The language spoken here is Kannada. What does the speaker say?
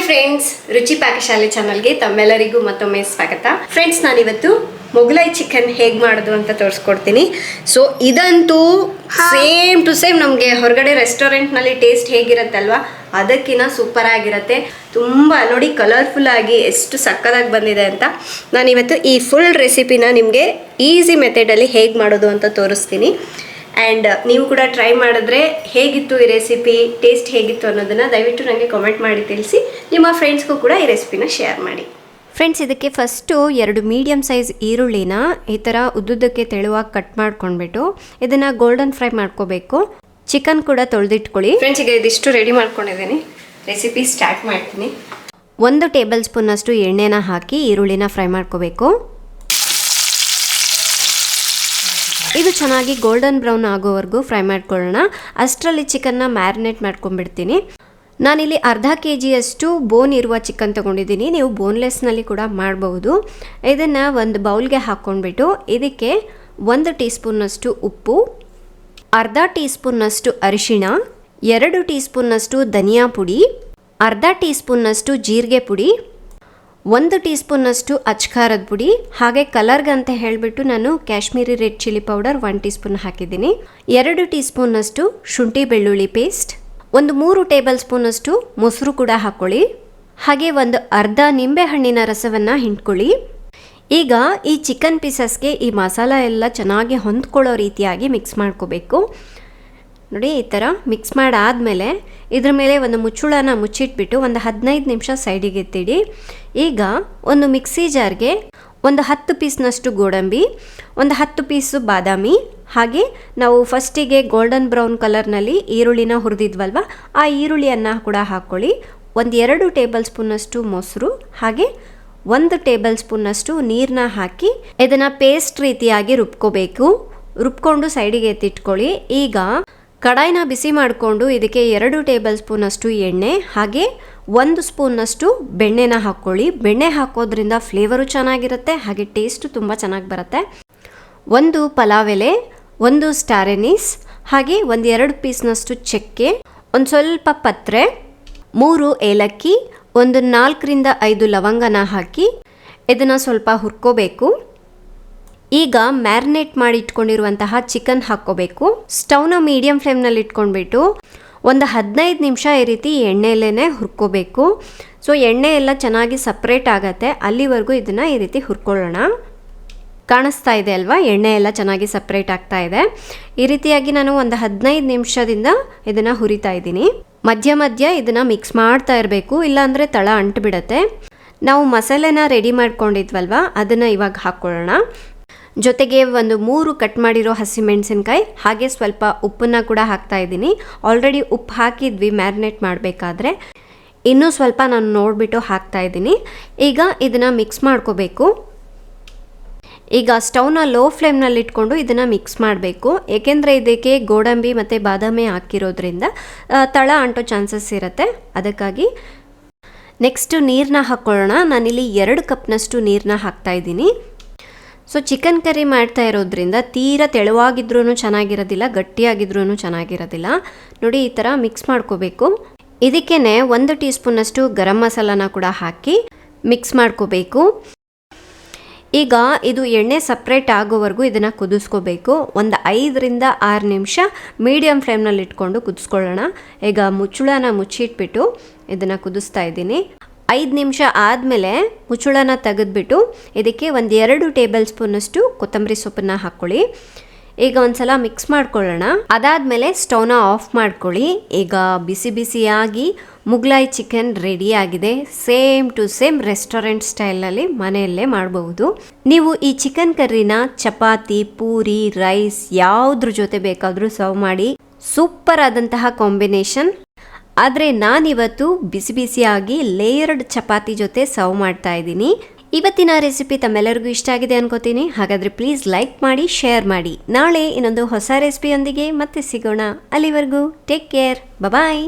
ಫ್ರೆಂಡ್ಸ್, ರುಚಿ ಪಾಕಶಾಲೆ ಚಾನಲ್ಗೆ ತಮ್ಮೆಲ್ಲರಿಗೂ ಮತ್ತೊಮ್ಮೆ ಸ್ವಾಗತ. ಫ್ರೆಂಡ್ಸ್, ನಾನಿವತ್ತು ಮೊಘಲೈ ಚಿಕನ್ ಹೇಗೆ ಮಾಡೋದು ಅಂತ ತೋರಿಸ್ಕೊಡ್ತೀನಿ. ಸೊ ಇದಂತೂ ಸೇಮ್ ಟು ಸೇಮ್ ನಮಗೆ ಹೊರಗಡೆ ರೆಸ್ಟೋರೆಂಟ್ನಲ್ಲಿ ಟೇಸ್ಟ್ ಹೇಗಿರುತ್ತಲ್ವಾ ಅದಕ್ಕಿಂತ ಸೂಪರ್ ಆಗಿರುತ್ತೆ. ತುಂಬ ನೋಡಿ ಕಲರ್ಫುಲ್ ಆಗಿ ಎಷ್ಟು ಸಕ್ಕತ್ತಾಗಿ ಬಂದಿದೆ ಅಂತ. ನಾನಿವತ್ತು ಈ ಫುಲ್ ರೆಸಿಪಿನ ನಿಮಗೆ ಈಸಿ ಮೆಥಡಲ್ಲಿ ಹೇಗೆ ಮಾಡೋದು ಅಂತ ತೋರಿಸ್ತೀನಿ. ಆ್ಯಂಡ್ ನೀವು ಕೂಡ ಟ್ರೈ ಮಾಡಿದ್ರೆ ಹೇಗಿತ್ತು ಈ ರೆಸಿಪಿ, ಟೇಸ್ಟ್ ಹೇಗಿತ್ತು ಅನ್ನೋದನ್ನು ದಯವಿಟ್ಟು ನನಗೆ ಕಾಮೆಂಟ್ ಮಾಡಿ ತಿಳಿಸಿ. ನಿಮ್ಮ ಫ್ರೆಂಡ್ಸ್ಗೂ ಕೂಡ ಈ ರೆಸಿಪಿನ ಶೇರ್ ಮಾಡಿ. ಫ್ರೆಂಡ್ಸ್, ಇದಕ್ಕೆ ಫಸ್ಟು 2 ಮೀಡಿಯಮ್ ಸೈಜ್ ಈರುಳ್ಳಿನ ಈ ಥರ ಉದ್ದುದ್ದಕ್ಕೆ ತೆಳುವಾಗಿ ಕಟ್ ಮಾಡ್ಕೊಂಡ್ಬಿಟ್ಟು ಇದನ್ನು ಗೋಲ್ಡನ್ ಫ್ರೈ ಮಾಡ್ಕೋಬೇಕು. ಚಿಕನ್ ಕೂಡ ತೊಳೆದಿಟ್ಕೊಳ್ಳಿ. ಫ್ರೆಂಡ್ಸ್, ಈಗ ಇದಿಷ್ಟು ರೆಡಿ ಮಾಡ್ಕೊಂಡಿದ್ದೀನಿ. ರೆಸಿಪಿ ಸ್ಟಾರ್ಟ್ ಮಾಡ್ತೀನಿ. 1 ಟೇಬಲ್ ಸ್ಪೂನಷ್ಟು ಎಣ್ಣೆನ ಹಾಕಿ ಈರುಳ್ಳಿನ ಫ್ರೈ ಮಾಡ್ಕೋಬೇಕು. ಇದು ಚೆನ್ನಾಗಿ ಗೋಲ್ಡನ್ ಬ್ರೌನ್ ಆಗೋವರೆಗೂ ಫ್ರೈ ಮಾಡ್ಕೊಳ್ಳೋಣ. ಅಷ್ಟರಲ್ಲಿ ಚಿಕನ್ನ ಮ್ಯಾರಿನೇಟ್ ಮಾಡ್ಕೊಂಡ್ಬಿಡ್ತೀನಿ. ನಾನಿಲ್ಲಿ ಅರ್ಧ kg ಬೋನ್ ಇರುವ ಚಿಕನ್ ತೊಗೊಂಡಿದ್ದೀನಿ. ನೀವು ಬೋನ್ಲೆಸ್ನಲ್ಲಿ ಕೂಡ ಮಾಡಬಹುದು. ಇದನ್ನು ಒಂದು ಬೌಲ್ಗೆ ಹಾಕ್ಕೊಂಡ್ಬಿಟ್ಟು ಇದಕ್ಕೆ 1 ಟೀ ಸ್ಪೂನ್ನಷ್ಟು ಉಪ್ಪು, ಅರ್ಧ ಟೀ ಸ್ಪೂನ್ನಷ್ಟು ಅರಿಶಿಣ, 2 ಟೀ ಸ್ಪೂನ್ನಷ್ಟು ಧನಿಯಾ ಪುಡಿ, ಅರ್ಧ ಟೀ ಸ್ಪೂನ್ನಷ್ಟು ಜೀರಿಗೆ ಪುಡಿ, 1 ಟೀ ಸ್ಪೂನ್ನಷ್ಟು ಅಚ್ಕಾರದ ಪುಡಿ, ಹಾಗೆ ಕಲರ್ಗೆ ಅಂತ ಹೇಳಿಬಿಟ್ಟು ನಾನು Kashmiri red chilli powder 1 tea spoon ಹಾಕಿದ್ದೀನಿ, 2 ಟೀ ಸ್ಪೂನ್ನಷ್ಟು ಶುಂಠಿ ಬೆಳ್ಳುಳ್ಳಿ ಪೇಸ್ಟ್, 3 ಟೇಬಲ್ ಸ್ಪೂನಷ್ಟು ಮೊಸರು ಕೂಡ ಹಾಕ್ಕೊಳ್ಳಿ, ಹಾಗೆ ಅರ್ಧ ನಿಂಬೆ ಹಣ್ಣಿನ ರಸವನ್ನು ಹಿಂಡ್ಕೊಳ್ಳಿ. ಈಗ ಈ ಚಿಕನ್ ಪೀಸಸ್ಗೆ ಈ ಮಸಾಲ ಎಲ್ಲ ಚೆನ್ನಾಗಿ ಹೊಂದ್ಕೊಳ್ಳೋ ರೀತಿಯಾಗಿ ಮಿಕ್ಸ್ ಮಾಡ್ಕೋಬೇಕು. ನೋಡಿ, ಈ ಥರ ಮಿಕ್ಸ್ ಮಾಡಾದಮೇಲೆ ಇದ್ರ ಮೇಲೆ ಒಂದು ಮುಚ್ಚುಳನ ಮುಚ್ಚಿಟ್ಬಿಟ್ಟು 15 ನಿಮಿಷ ಸೈಡಿಗೆ ಎತ್ತಿಡಿ. ಈಗ ಒಂದು ಮಿಕ್ಸಿ ಜಾರ್ಗೆ 10 ಪೀಸ್ನಷ್ಟು ಗೋಡಂಬಿ, 10 ಪೀಸು ಬಾದಾಮಿ, ಹಾಗೆ ನಾವು ಫಸ್ಟಿಗೆ ಗೋಲ್ಡನ್ ಬ್ರೌನ್ ಕಲರ್ನಲ್ಲಿ ಈರುಳ್ಳಿನ ಹುರಿದಿದ್ವಲ್ವ ಆ ಈರುಳ್ಳಿಯನ್ನು ಕೂಡ ಹಾಕ್ಕೊಳ್ಳಿ. 2 ಟೇಬಲ್ ಸ್ಪೂನಷ್ಟು ಮೊಸರು, ಹಾಗೆ 1 ಟೇಬಲ್ ಸ್ಪೂನಷ್ಟು ನೀರನ್ನ ಹಾಕಿ ಇದನ್ನು ಪೇಸ್ಟ್ ರೀತಿಯಾಗಿ ರುಬ್ಕೋಬೇಕು. ರುಬ್ಕೊಂಡು ಸೈಡಿಗೆ ಎತ್ತಿಟ್ಕೊಳ್ಳಿ. ಈಗ ಕಡಾಯಿನ ಬಿಸಿ ಮಾಡಿಕೊಂಡು ಇದಕ್ಕೆ 2 ಟೇಬಲ್ ಸ್ಪೂನಷ್ಟು ಎಣ್ಣೆ, ಹಾಗೆ 1 ಸ್ಪೂನ್ನಷ್ಟು ಬೆಣ್ಣೆನ ಹಾಕ್ಕೊಳ್ಳಿ. ಬೆಣ್ಣೆ ಹಾಕೋದ್ರಿಂದ ಫ್ಲೇವರು ಚೆನ್ನಾಗಿರುತ್ತೆ, ಹಾಗೆ ಟೇಸ್ಟು ತುಂಬ ಚೆನ್ನಾಗಿ ಬರುತ್ತೆ. 1 ಪಲಾವ್ ಎಲೆ, 1 ಸ್ಟಾರ್ ಎನೀಸ್, ಹಾಗೆ 2 ಪೀಸ್ನಷ್ಟು ಚಕ್ಕೆ, ಒಂದು ಸ್ವಲ್ಪ ಪತ್ರೆ, 3 ಏಲಕ್ಕಿ, 4 ರಿಂದ 5 ಲವಂಗನ ಹಾಕಿ ಇದನ್ನು ಸ್ವಲ್ಪ ಹುರ್ಕೋಬೇಕು. ಈಗ ಮ್ಯಾರಿನೇಟ್ ಮಾಡಿ ಇಟ್ಕೊಂಡಿರುವಂತಹ ಚಿಕನ್ ಹಾಕ್ಕೋಬೇಕು. ಸ್ಟವ್ನ ಮೀಡಿಯಂ ಫ್ಲೇಮ್ನಲ್ಲಿ ಇಟ್ಕೊಂಡ್ಬಿಟ್ಟು 15 ನಿಮಿಷ ಈ ರೀತಿ ಎಣ್ಣೆಯಲ್ಲೇ ಹುರ್ಕೋಬೇಕು. ಸೊ ಎಣ್ಣೆ ಎಲ್ಲ ಚೆನ್ನಾಗಿ ಸಪ್ರೇಟ್ ಆಗತ್ತೆ, ಅಲ್ಲಿವರೆಗೂ ಇದನ್ನು ಈ ರೀತಿ ಹುರ್ಕೊಳ್ಳೋಣ. ಕಾಣಿಸ್ತಾ ಇದೆ ಅಲ್ವಾ, ಎಣ್ಣೆ ಎಲ್ಲ ಚೆನ್ನಾಗಿ ಸಪ್ರೇಟ್ ಆಗ್ತಾ ಇದೆ. ಈ ರೀತಿಯಾಗಿ ನಾನು 15 ನಿಮಿಷದಿಂದ ಇದನ್ನು ಹುರಿತಾ ಇದ್ದೀನಿ. ಮಧ್ಯ ಮಧ್ಯ ಇದನ್ನು ಮಿಕ್ಸ್ ಮಾಡ್ತಾ ಇರಬೇಕು, ಇಲ್ಲಾಂದರೆ ತಳ ಅಂಟುಬಿಡತ್ತೆ. ನಾವು ಮಸಾಲೆನ ರೆಡಿ ಮಾಡ್ಕೊಂಡಿದ್ವಲ್ವ ಅದನ್ನು ಇವಾಗ ಹಾಕ್ಕೊಳ್ಳೋಣ. ಜೊತೆಗೆ 3 ಕಟ್ ಮಾಡಿರೋ ಹಸಿಮೆಣಸಿನ್ಕಾಯಿ, ಹಾಗೆ ಸ್ವಲ್ಪ ಉಪ್ಪನ್ನು ಕೂಡ ಹಾಕ್ತಾ ಇದ್ದೀನಿ. ಆಲ್ರೆಡಿ ಉಪ್ಪು ಹಾಕಿದ್ವಿ ಮ್ಯಾರಿನೇಟ್ ಮಾಡಬೇಕಾದ್ರೆ, ಇನ್ನೂ ಸ್ವಲ್ಪ ನಾನು ನೋಡಿಬಿಟ್ಟು ಹಾಕ್ತಾ ಇದ್ದೀನಿ. ಈಗ ಇದನ್ನು ಮಿಕ್ಸ್ ಮಾಡ್ಕೋಬೇಕು. ಈಗ ಸ್ಟವ್ನ ಲೋ ಫ್ಲೇಮ್ನಲ್ಲಿ ಇಟ್ಕೊಂಡು ಇದನ್ನು ಮಿಕ್ಸ್ ಮಾಡಬೇಕು, ಏಕೆಂದರೆ ಇದಕ್ಕೆ ಗೋಡಂಬಿ ಮತ್ತು ಬಾದಾಮಿ ಹಾಕಿರೋದ್ರಿಂದ ತಳ ಅಂಟೋ ಚಾನ್ಸಸ್ ಇರುತ್ತೆ. ಅದಕ್ಕಾಗಿ ನೆಕ್ಸ್ಟು ನೀರನ್ನ ಹಾಕ್ಕೊಳ್ಳೋಣ. ನಾನಿಲ್ಲಿ 2 ಕಪ್ನಷ್ಟು ನೀರನ್ನ ಹಾಕ್ತಾ ಇದ್ದೀನಿ. ಸೊ ಚಿಕನ್ ಕರಿ ಮಾಡ್ತಾ ಇರೋದ್ರಿಂದ ತೀರಾ ತೆಳುವಾಗಿದ್ರೂ ಚೆನ್ನಾಗಿರೋದಿಲ್ಲ, ಗಟ್ಟಿಯಾಗಿದ್ರೂ ಚೆನ್ನಾಗಿರೋದಿಲ್ಲ. ನೋಡಿ, ಈ ಥರ ಮಿಕ್ಸ್ ಮಾಡ್ಕೋಬೇಕು. ಇದಕ್ಕೇ 1 ಟೀ ಸ್ಪೂನಷ್ಟು ಗರಂ ಮಸಾಲಾನ ಕೂಡ ಹಾಕಿ ಮಿಕ್ಸ್ ಮಾಡ್ಕೋಬೇಕು. ಈಗ ಇದು ಎಣ್ಣೆ ಸಪ್ರೇಟ್ ಆಗೋವರೆಗೂ ಇದನ್ನು ಕುದಿಸ್ಕೋಬೇಕು. 5 ರಿಂದ 6 ನಿಮಿಷ ಮೀಡಿಯಮ್ ಫ್ಲೇಮ್ನಲ್ಲಿ ಇಟ್ಕೊಂಡು ಕುದಿಸ್ಕೊಳ್ಳೋಣ. ಈಗ ಮುಚ್ಚುಳನ ಮುಚ್ಚಿಟ್ಬಿಟ್ಟು ಇದನ್ನು ಕುದಿಸ್ತಾ ಇದ್ದೀನಿ. 5 ನಿಮಿಷ ಆದಮೇಲೆ ಮುಚ್ಚುಳನ ತೆಗೆದ್ಬಿಟ್ಟು ಇದಕ್ಕೆ 2 ಟೇಬಲ್ ಸ್ಪೂನಷ್ಟು ಕೊತ್ತಂಬರಿ ಸೊಪ್ಪನ್ನು ಹಾಕ್ಕೊಳ್ಳಿ. ಈಗ ಒಂದ್ಸಲ ಮಿಕ್ಸ್ ಮಾಡ್ಕೊಳ್ಳೋಣ. ಅದಾದಮೇಲೆ ಸ್ಟವ್ನ ಆಫ್ ಮಾಡ್ಕೊಳ್ಳಿ. ಈಗ ಬಿಸಿ ಬಿಸಿಯಾಗಿ ಮುಘ್ಲೈ ಚಿಕನ್ ರೆಡಿ ಆಗಿದೆ. ಸೇಮ್ ಟು ಸೇಮ್ ರೆಸ್ಟೋರೆಂಟ್ ಸ್ಟೈಲ್ನಲ್ಲಿ ಮನೆಯಲ್ಲೇ ಮಾಡಬಹುದು. ನೀವು ಈ ಚಿಕನ್ ಕರ್ರಿನ ಚಪಾತಿ, ಪೂರಿ, ರೈಸ್ ಯಾವುದ್ರ ಜೊತೆ ಬೇಕಾದರೂ ಸರ್ವ್ ಮಾಡಿ. ಸೂಪರ್ ಆದಂತಹ ಕಾಂಬಿನೇಷನ್. ಆದರೆ ನಾನಿವತ್ತು ಬಿಸಿ ಬಿಸಿಯಾಗಿ ಲೇಯರ್ಡ್ ಚಪಾತಿ ಜೊತೆ ಸರ್ವ್ ಮಾಡ್ತಾ ಇದ್ದೀನಿ. ಇವತ್ತಿನ ರೆಸಿಪಿ ತಮ್ಮೆಲ್ಲರಿಗೂ ಇಷ್ಟ ಆಗಿದೆ ಅನ್ಕೋತೀನಿ. ಹಾಗಾದರೆ ಪ್ಲೀಸ್ ಲೈಕ್ ಮಾಡಿ, ಶೇರ್ ಮಾಡಿ. ನಾಳೆ ಇನ್ನೊಂದು ಹೊಸ ರೆಸಿಪಿಯೊಂದಿಗೆ ಮತ್ತೆ ಸಿಗೋಣ. ಅಲ್ಲಿವರೆಗೂ ಟೇಕ್ ಕೇರ್, ಬಾಯ್.